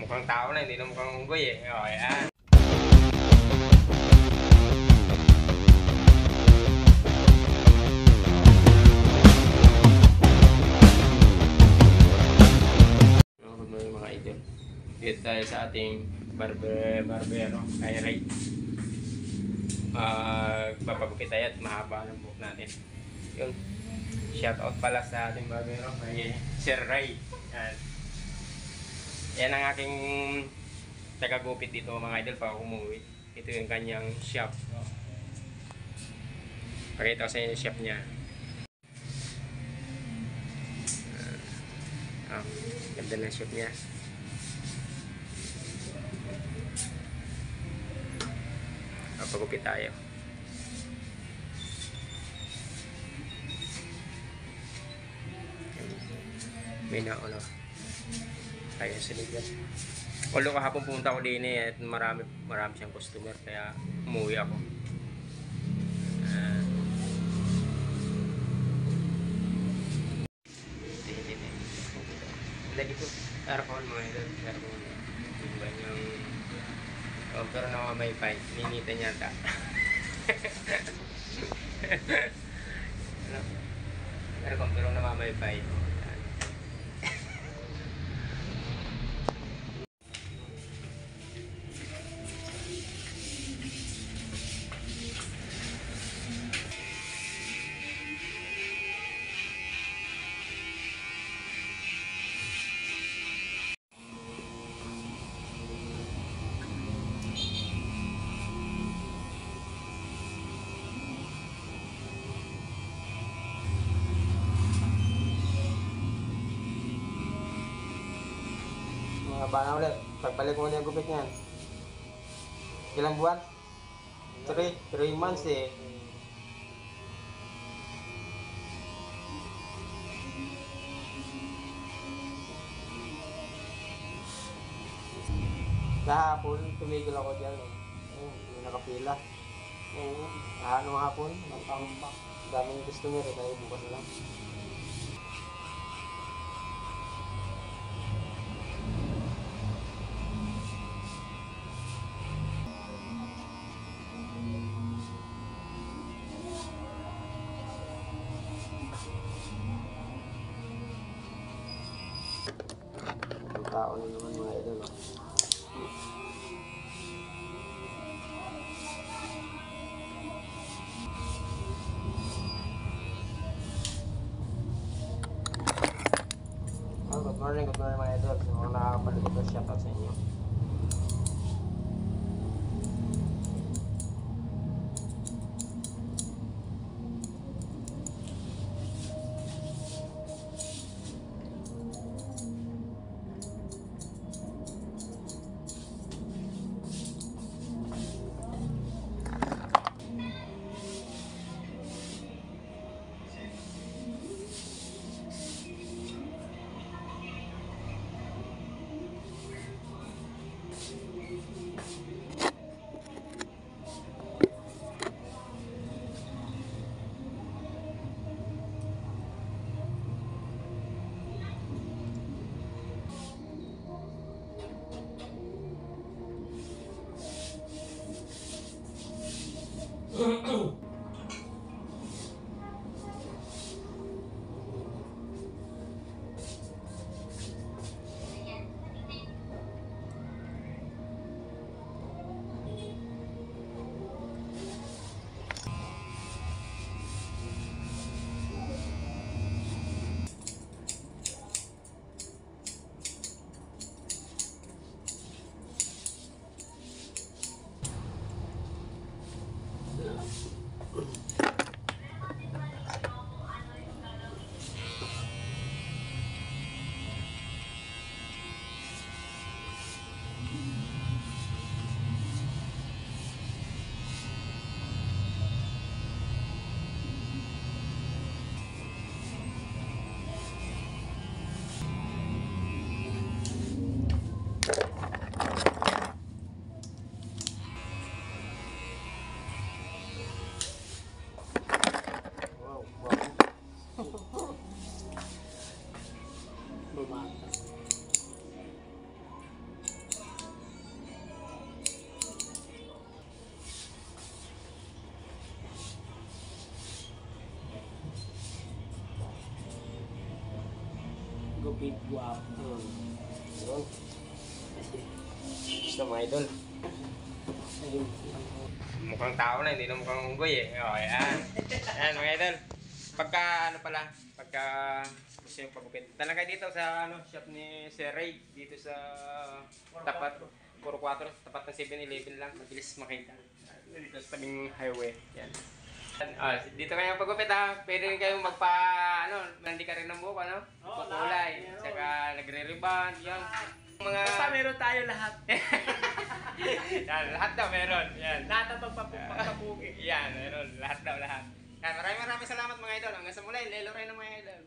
mukhang tao na, hindi na mukhang unggoy eh. Okay, good morning mga idol. Dito tayo sa ating barbero, kay Ray. Papagupit tayo at mahaba ng buhok natin. Yun. Shout out pala sa ating barbero, kay Sir Ray. Yan ang aking tagagupit dito mga idol pag umuwi. Ito yung kanyang shop. Pakita ko sa inyo yung shop niya. Ganda ng shop niya. Pagupit tayo. May nauna tayo sa ligas. Although kahapon pumunta ko din at marami siyang customer kaya umuwi ako. Lagi ito aircon mga idol, aircon yung ganyang pero namamaypay, ninita niya ata. Aircon pero namamaypay. Haba na ulit. Pagbalik mo na yung gupit niyan. Ilang buwan? 3 months eh. Kahapon, tumigil ako dyan eh. May nakapila. Ano hapon? Daming customer eh. Kaya bukas na lang. Tao na naman mga idol. Good morning mga idol. Sa mga nakakapalik ito, shout out sa inyo. Gupit, guwapo. Yun. Gusto mga idol. Ayun. Mukhang tao na, hindi na mukhang unggoy eh. O, ayan. Ayan mga idol. Pagka gusto yung pagupit. Talaga dito sa shop ni Sir Ray. Dito sa tapat, puro 4, tapat ng 7-Eleven lang. Mabilis makita. Dito sa tabing highway. Yan. Dito kayo pagupit ha. Pwede rin kayong mandi ka rin ng buhok, Kukulay. Saka nagre-reband, yan. Basta meron tayo lahat. Yan, lahat daw meron. Yan. Lahat ang pagpapugi. Yan, meron. Lahat daw, lahat. Yan, maraming salamat mga idol. Hanggang sa muli, Lelo Ray ng mga idol.